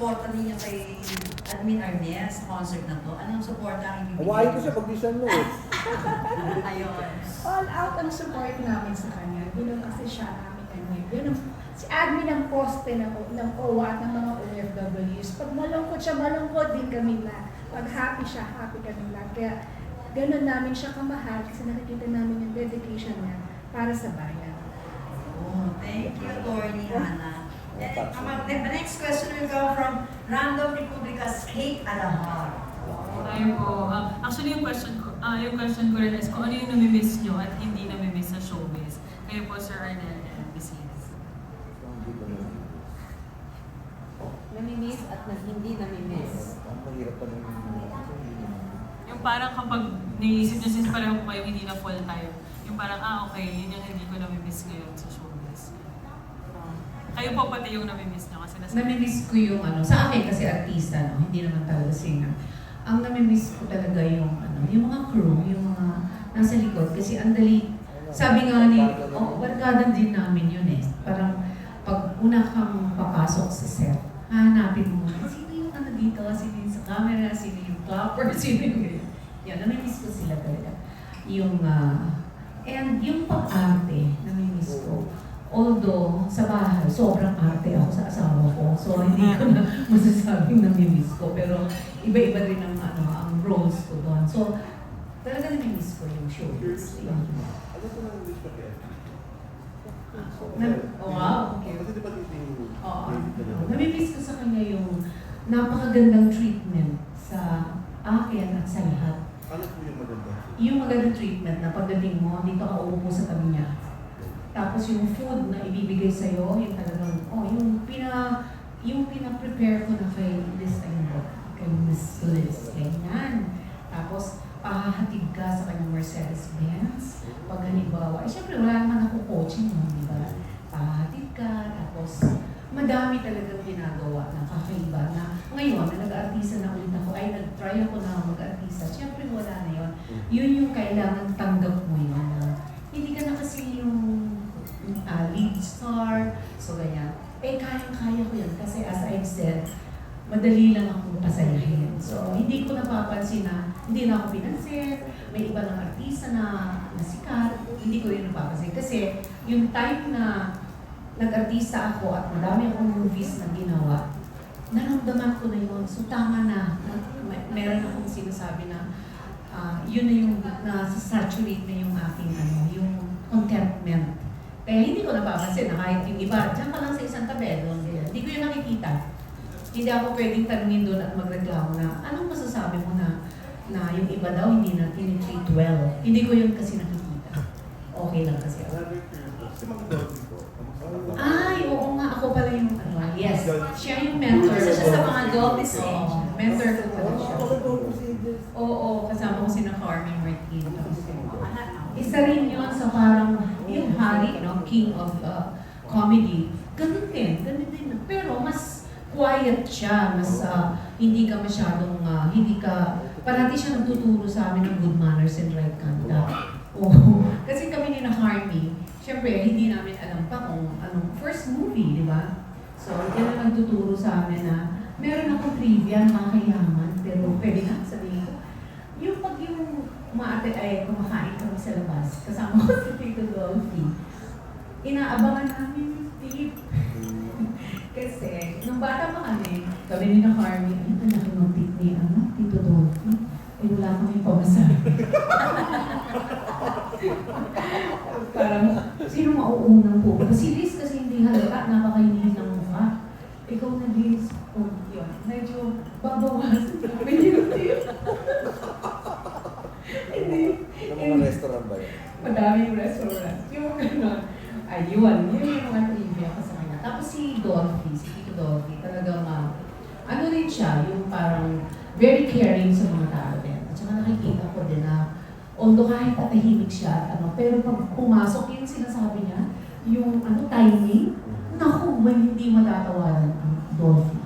suporta ninyo kay Admin Arnez sa concert na to? Anong suporta ang ibibigay? Hawaii ko siya pag di siya no. Ayun. All out ang support namin sa kanya. Ganun kasi siya namin ganun. Si admin ang poste ng OWA at ng mga OFWs. Pag malungkot siya, malungkot din kami lahat. Pag happy siya, happy kami lahat. Kaya ganun namin siya kamahal kasi nakikita namin yung dedication niya para sa bayan. Oh, thank you, Attorney Hannah. The next question will come from Random Republica's Kate Alahar. Ayun po. Actually, yung question ko rin is kung ano yung namimiss nyo at hindi namimiss sa showbiz. Kayo po, Sir Arnel and Bisides. Namimiss at hindi namimiss. Ang mahirap pa naman. Yung parang kapag naisip nyo since pareho po kayo hindi na full time, yung parang, okay, yun yung hindi ko namimiss ngayon sa showbiz. Kayo po pati yung namimiss nyo kasi Namimiss ko yung sa akin kasi artista, no? Hindi naman talaga singer. Ang namimiss ko talaga yung yung mga crew, yung mga nasa likod kasi ang dali. Sabi nga ni, barkada din namin yun eh. Parang pag una kang papasok sa set, hanapin mo sino yung dito, sino yung sa camera, sino yung clapper, sino yung yan, namimiss ko sila talaga. Yung and yung pag-arte, namimiss ko. Although, sa bahay, sobrang arte ako sa asawa ko. So, hindi ko na masasabing namimiss ko. Pero, iba-iba din ang, ang roles ko doon. So, talaga namimiss ko yung showbiz. Ano ito nang wish ka kaya? Wow, okay. Kasi di ba dito yung... Oo. Namimiss ko sa kanya yung napakagandang treatment sa akin at sa lahat. Ano po yung maganda? Yung magandang treatment na pagdating mo, dito ka uupo sa tabi niya. Tapos yung food na ibibigay sa'yo, yung talagang, yung pina-prepare ko na kay Liz Taimbo, kay Miss Liz, ganyan. Tapos, pahahatid ka sa kanyang Mercedes-Benz. Pag halimbawa, syempre wala naman ako coaching mo, di ba? Pahahatid ka, tapos madami talagang ginagawa na kakaiba na ngayon, na nag-artista na ulit ako, ay nag-try ako na mag-artista, syempre wala na yun. Yun yung kailangan tanggap mo yun na hindi ka na kasi yung lead star, so ganyan. Kayang-kaya ko yan kasi as I've said, madali lang akong pasayahin. So, hindi ko napapansin na hindi na ako pinansin, may iba ng artista na sikat, hindi ko rin napapansin. Kasi yung time na nag-artista ako at madami akong movies na ginawa, naramdaman ko na yun. So, tama na. Meron akong sinasabi na yun na yung nasa-saturate na yung aking yung contentment. Kaya hindi ko napapansin na kahit yung iba, dyan ka lang sa isang tabi, hindi ko yun nakikita. Hindi ako pwedeng tanungin doon at magreklamo na, anong masasabi mo na yung iba daw hindi na tinitreat well? Hindi ko yun kasi nakikita. Okay lang kasi ako. Kasi mag-dog ko. Ay, oo nga, ako pala yung yes. Siya yung mentor. Isa siya sa mga Dolphins eh. Mentor ko pala siya. Oo, kasama ko si na Carmen Martin. Isa rin yun sa parang yung hari, king of comedy. Ganun din. Pero mas quiet siya, mas hindi ka masyadong, parati siya nagtuturo sa amin ng good manners and right conduct. Oo. Kasi kami ni na Harvey, syempre hindi namin alam pa kung anong first movie, di ba? So, yan ang nagtuturo sa amin na meron akong trivia, nakakayaman, pero pwede na sabihin ko. Yung pag yung umaate ay kumakain kami sa labas, kasama ko si Tito Dolphy, inaabangan namin yung tip. Kasi, nung bata pa kami ni na Harvey, ay ito na ng tip ni Tito Dolphy. Eh, wala kami pamasahe. Parang, sino mauunang po? Si Liz kasi hindi halata, napakainit ng mukha. Ikaw na Liz, yun, medyo babawasan namin yung tip. Hindi. Yung mga restaurant ba yan? Madaming restaurant. Yung gano'n. Ayun, yun yung mga trivia ko sa kanya. Tapos si Dolphy, si Tito Dolphy, talagang ano rin siya, yung parang very caring sa mga tao din. At saka nakikita ko din na although kahit tatahimik siya, pero pag pumasok yung sinasabi niya, yung timing, naku, may hindi matatawanan ang Dolphy.